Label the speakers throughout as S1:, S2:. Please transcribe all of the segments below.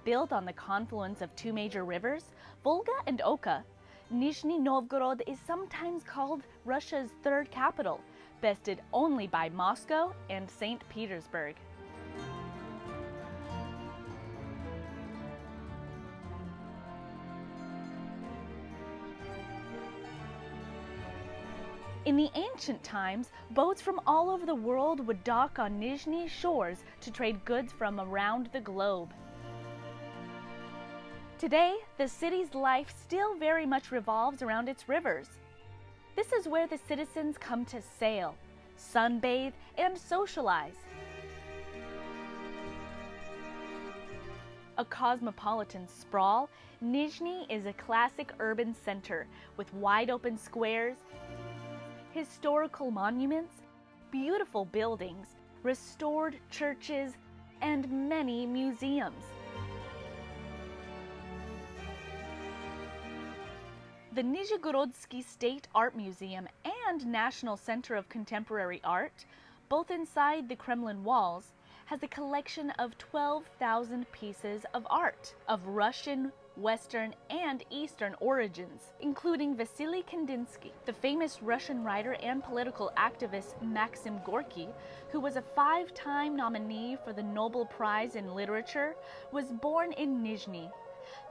S1: Built on the confluence of two major rivers, Volga and Oka, Nizhny Novgorod is sometimes called Russia's third capital, bested only by Moscow and St. Petersburg. In the ancient times, boats from all over the world would dock on Nizhny shores to trade goods from around the globe. Today, the city's life still very much revolves around its rivers. This is where the citizens come to sail, sunbathe, and socialize. A cosmopolitan sprawl, Nizhny is a classic urban center with wide-open squares, historical monuments, beautiful buildings, restored churches, and many museums. The Nizhegorodsky State Art Museum and National Center of Contemporary Art, both inside the Kremlin walls, has a collection of 12,000 pieces of art of Russian, Western, and Eastern origins, including Vasily Kandinsky, the famous Russian writer and political activist Maxim Gorky, who was a 5-time nominee for the Nobel Prize in Literature, was born in Nizhny.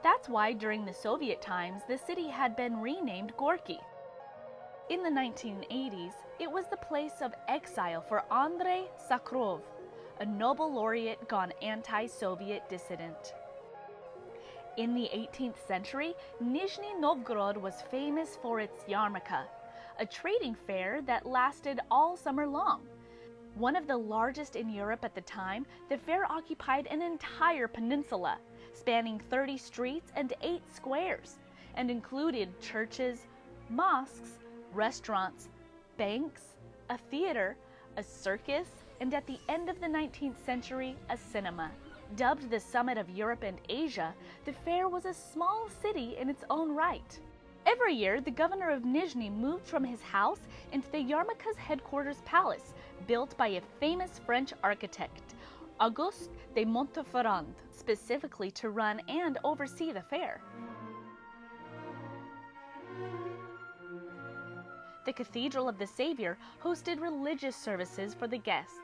S1: That's why during the Soviet times the city had been renamed Gorky. In the 1980s, it was the place of exile for Andrei Sakharov, a Nobel laureate gone anti-Soviet dissident. In the 18th century, Nizhny Novgorod was famous for its yarmulke, a trading fair that lasted all summer long. One of the largest in Europe at the time, the fair occupied an entire peninsula, spanning 30 streets and 8 squares, and included churches, mosques, restaurants, banks, a theater, a circus, and at the end of the 19th century, a cinema. Dubbed the Summit of Europe and Asia, the fair was a small city in its own right. Every year, the governor of Nizhny moved from his house into the yarmulke's headquarters palace, built by a famous French architect, Auguste de Montferrand, specifically to run and oversee the fair. The Cathedral of the Savior hosted religious services for the guests.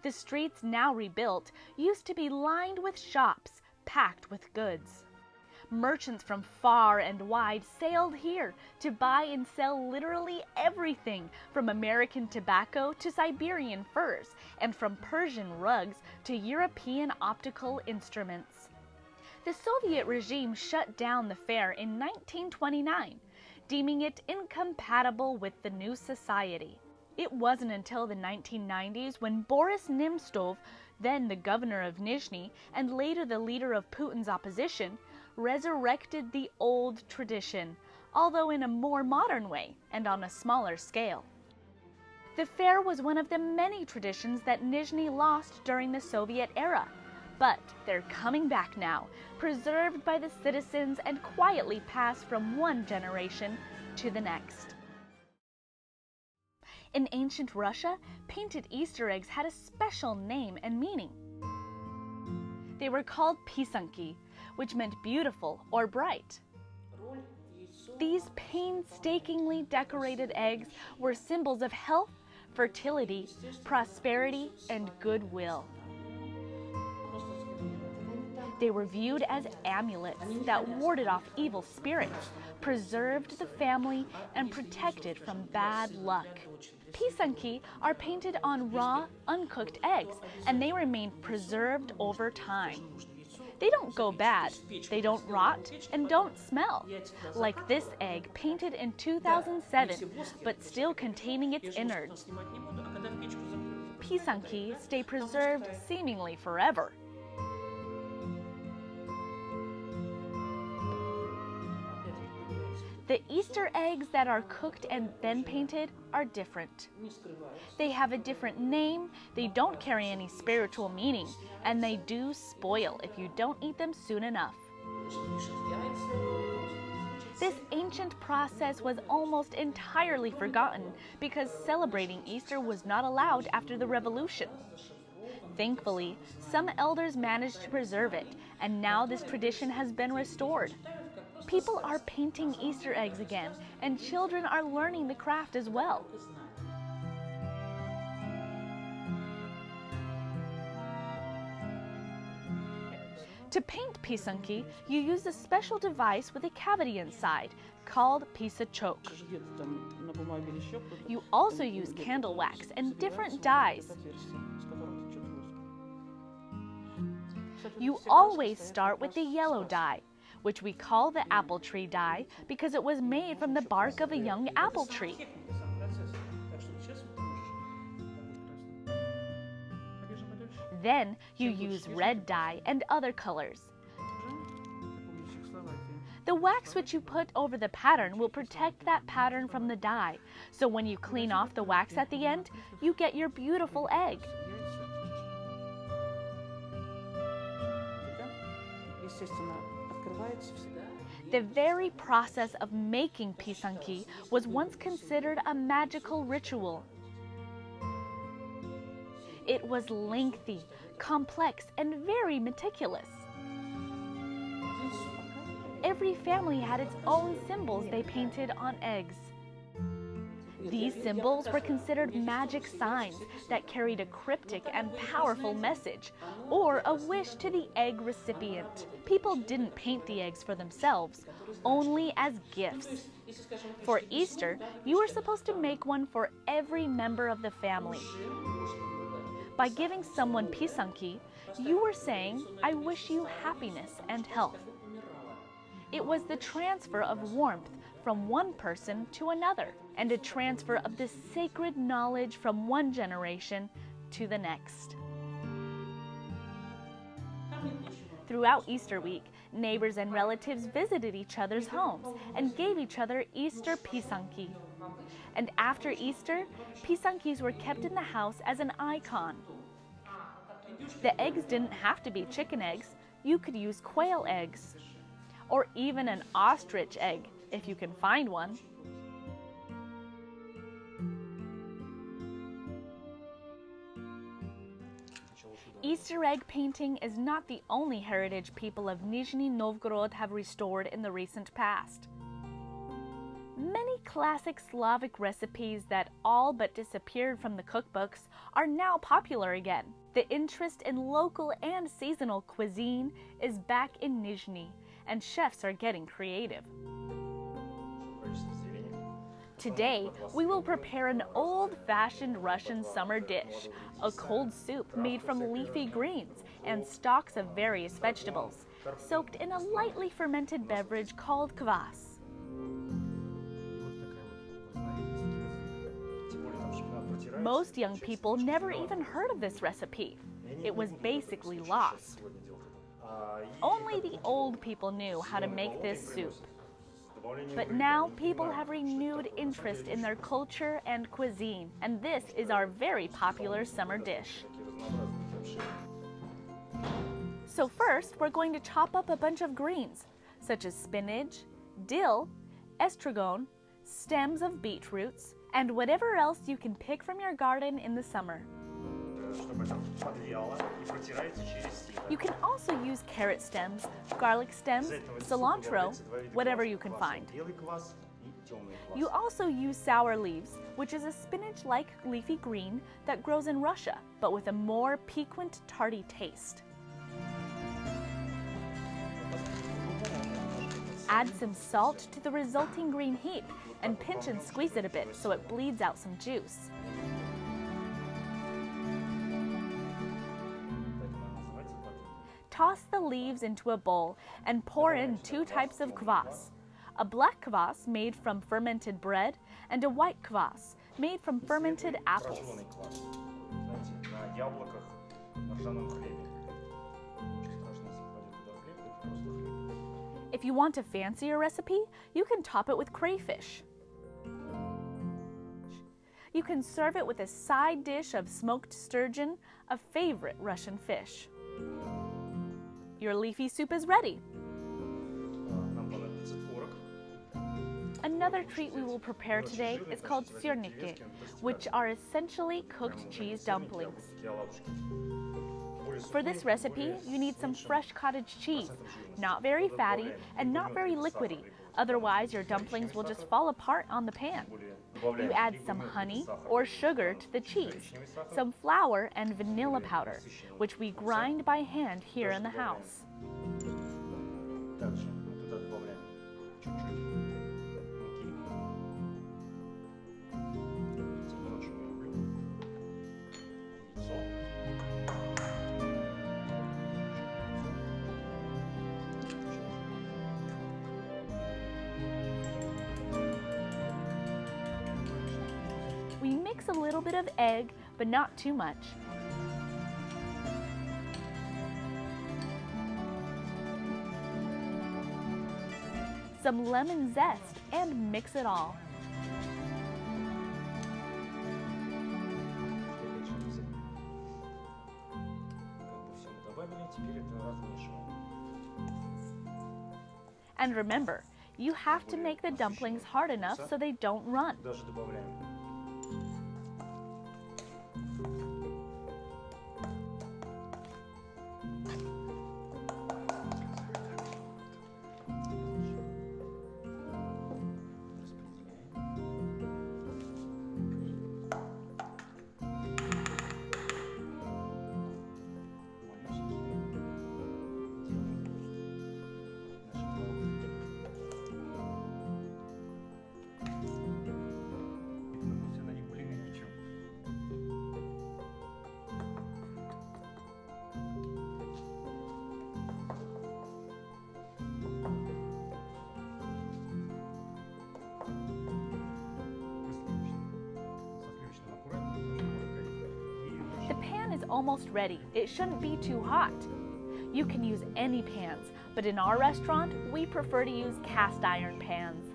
S1: The streets, now rebuilt, used to be lined with shops, packed with goods. Merchants from far and wide sailed here to buy and sell literally everything from American tobacco to Siberian furs, and from Persian rugs to European optical instruments. The Soviet regime shut down the fair in 1929, deeming it incompatible with the new society. It wasn't until the 1990s when Boris Nemtsov, then the governor of Nizhny and later the leader of Putin's opposition, resurrected the old tradition, although in a more modern way and on a smaller scale. The fair was one of the many traditions that Nizhny lost during the Soviet era, but they're coming back now, preserved by the citizens and quietly passed from one generation to the next. In ancient Russia, painted Easter eggs had a special name and meaning. They were called pisanki, which meant beautiful or bright. These painstakingly decorated eggs were symbols of health, fertility, prosperity, and goodwill. They were viewed as amulets that warded off evil spirits, preserved the family, and protected from bad luck. Pisanki are painted on raw, uncooked eggs, and they remain preserved over time. They don't go bad, they don't rot, and don't smell, like this egg painted in 2007, but still containing its innards. Pisanki stay preserved seemingly forever. The Easter eggs that are cooked and then painted are different. They have a different name, they don't carry any spiritual meaning, and they do spoil if you don't eat them soon enough. This ancient process was almost entirely forgotten because celebrating Easter was not allowed after the Revolution. Thankfully, some elders managed to preserve it, and now this tradition has been restored. People are painting Easter eggs again, and children are learning the craft as well. To paint pisanki, you use a special device with a cavity inside, called pisachok. You also use candle wax and different dyes. You always start with the yellow dye, which we call the apple tree dye because it was made from the bark of a young apple tree. Then you use red dye and other colors. The wax which you put over the pattern will protect that pattern from the dye, so when you clean off the wax at the end, you get your beautiful egg. The very process of making pisanki was once considered a magical ritual. It was lengthy, complex, and very meticulous. Every family had its own symbols they painted on eggs. These symbols were considered magic signs that carried a cryptic and powerful message, or a wish to the egg recipient. People didn't paint the eggs for themselves, only as gifts. For Easter, you were supposed to make one for every member of the family. By giving someone pisanki, you were saying, "I wish you happiness and health." It was the transfer of warmth from one person to another, and a transfer of the sacred knowledge from one generation to the next. Throughout Easter week, neighbors and relatives visited each other's homes and gave each other Easter pisanki. And after Easter, pisankis were kept in the house as an icon. The eggs didn't have to be chicken eggs. You could use quail eggs, or even an ostrich egg, if you can find one. Easter egg painting is not the only heritage people of Nizhny Novgorod have restored in the recent past. Many classic Slavic recipes that all but disappeared from the cookbooks are now popular again. The interest in local and seasonal cuisine is back in Nizhny, and chefs are getting creative. Today, we will prepare an old-fashioned Russian summer dish, a cold soup made from leafy greens and stalks of various vegetables, soaked in a lightly fermented beverage called kvass. Most young people never even heard of this recipe. It was basically lost. Only the old people knew how to make this soup. But now people have renewed interest in their culture and cuisine, and this is our very popular summer dish. So first, we're going to chop up a bunch of greens, such as spinach, dill, estragon, stems of beetroots, and whatever else you can pick from your garden in the summer. You can also use carrot stems, garlic stems, cilantro, whatever you can find. You also use sour leaves, which is a spinach-like leafy green that grows in Russia, but with a more piquant, tarty taste. Add some salt to the resulting green heap and pinch and squeeze it a bit so it bleeds out some juice. Toss the leaves into a bowl and pour in 2 types of kvass, a black kvass made from fermented bread and a white kvass made from fermented apples. If you want a fancier recipe, you can top it with crayfish. You can serve it with a side dish of smoked sturgeon, a favorite Russian fish. Your leafy soup is ready. Another treat we will prepare today is called Cierniki, which are essentially cooked cheese dumplings. For this recipe, you need some fresh cottage cheese, not very fatty and not very liquidy, otherwise your dumplings will just fall apart on the pan. You add some honey or sugar to the cheese, some flour and vanilla powder, which we grind by hand here in the house. We mix a little bit of egg, but not too much. Some lemon zest and mix it all. And remember, you have to make the dumplings hard enough so they don't run. The pan is almost ready. It shouldn't be too hot. You can use any pans, but in our restaurant, we prefer to use cast iron pans.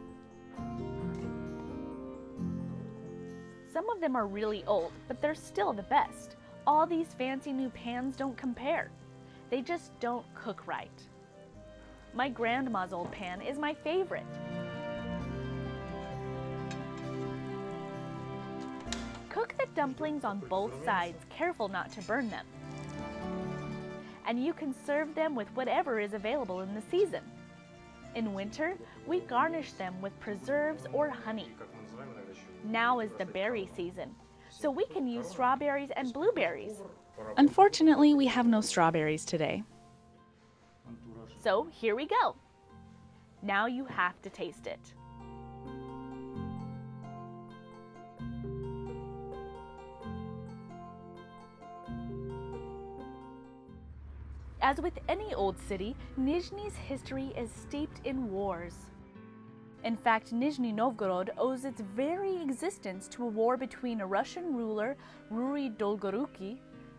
S1: Some of them are really old, but they're still the best. All these fancy new pans don't compare. They just don't cook right. My grandma's old pan is my favorite. Cook the dumplings on both sides, careful not to burn them. And you can serve them with whatever is available in the season. In winter, we garnish them with preserves or honey. Now is the berry season, so we can use strawberries and blueberries. Unfortunately, we have no strawberries today. So here we go. Now you have to taste it. As with any old city, Nizhny's history is steeped in wars. In fact, Nizhny Novgorod owes its very existence to a war between a Russian ruler, Ruriy Dolgoruki,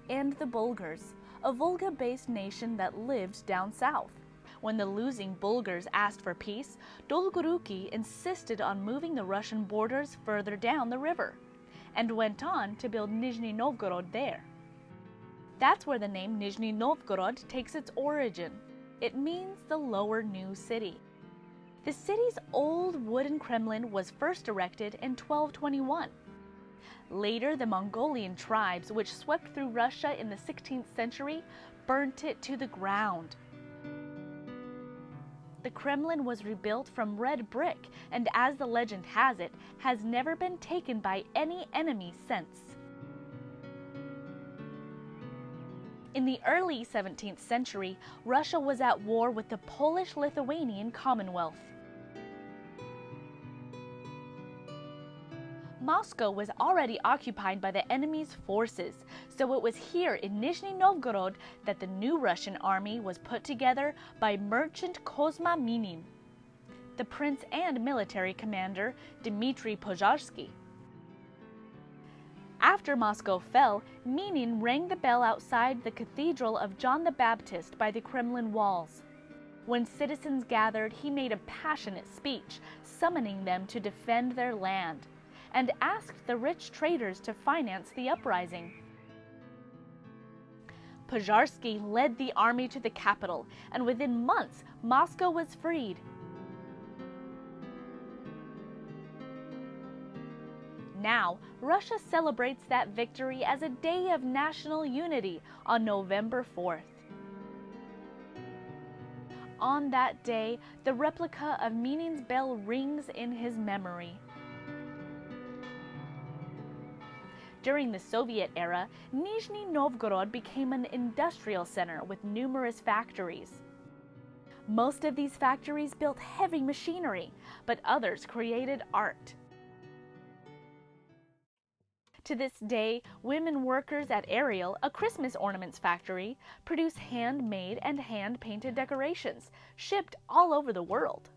S1: and the Bulgars, a Volga-based nation that lived down south. When the losing Bulgars asked for peace, Dolgoruki insisted on moving the Russian borders further down the river, and went on to build Nizhny Novgorod there. That's where the name Nizhny Novgorod takes its origin. It means the lower new city. The city's old wooden Kremlin was first erected in 1221. Later, the Mongolian tribes, which swept through Russia in the 16th century, burnt it to the ground. The Kremlin was rebuilt from red brick, and as the legend has it, has never been taken by any enemy since. In the early 17th century, Russia was at war with the Polish-Lithuanian Commonwealth. Moscow was already occupied by the enemy's forces, so it was here in Nizhny Novgorod that the new Russian army was put together by merchant Kozma Minin, the prince and military commander Dmitry Pozharsky. After Moscow fell, Minin rang the bell outside the Cathedral of John the Baptist by the Kremlin walls. When citizens gathered, he made a passionate speech, summoning them to defend their land, and asked the rich traders to finance the uprising. Pozharsky led the army to the capital, and within months, Moscow was freed. Now, Russia celebrates that victory as a day of national unity on November 4th. On that day, the replica of Lenin's bell rings in his memory. During the Soviet era, Nizhny Novgorod became an industrial center with numerous factories. Most of these factories built heavy machinery, but others created art. To this day, women workers at Ariel, a Christmas ornaments factory, produce handmade and hand-painted decorations, shipped all over the world.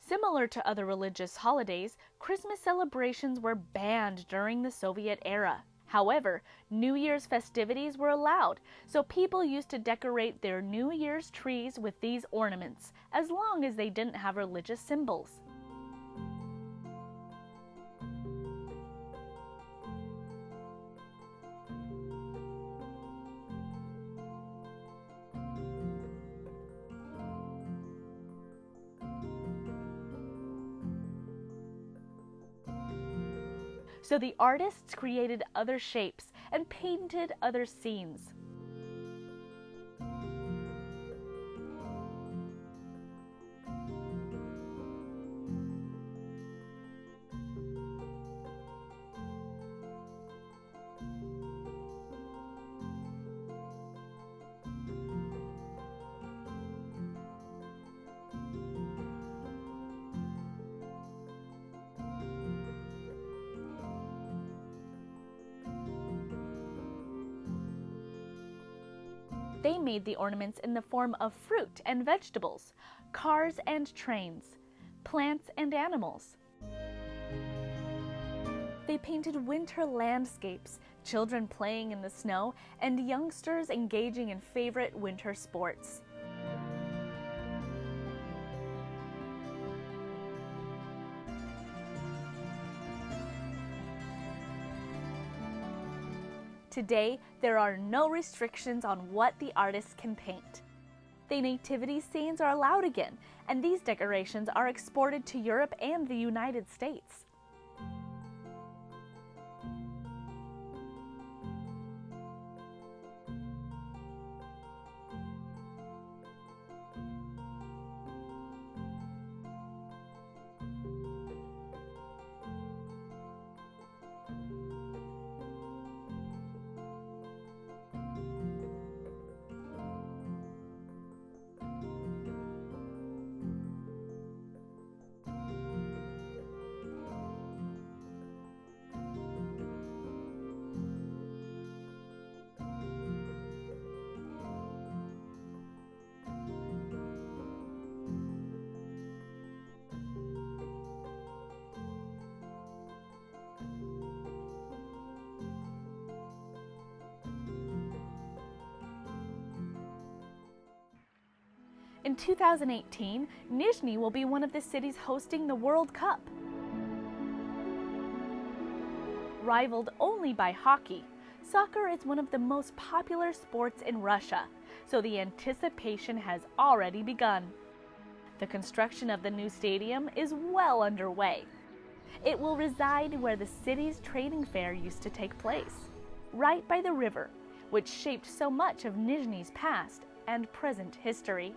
S1: Similar to other religious holidays, Christmas celebrations were banned during the Soviet era. However, New Year's festivities were allowed, so people used to decorate their New Year's trees with these ornaments, as long as they didn't have religious symbols. So the artists created other shapes and painted other scenes. They made the ornaments in the form of fruit and vegetables, cars and trains, plants and animals. They painted winter landscapes, children playing in the snow, and youngsters engaging in favorite winter sports. Today, there are no restrictions on what the artists can paint. The nativity scenes are allowed again, and these decorations are exported to Europe and the United States. In 2018, Nizhny will be one of the cities hosting the World Cup. Rivaled only by hockey, soccer is one of the most popular sports in Russia, so the anticipation has already begun. The construction of the new stadium is well underway. It will reside where the city's training fair used to take place, right by the river, which shaped so much of Nizhny's past and present history.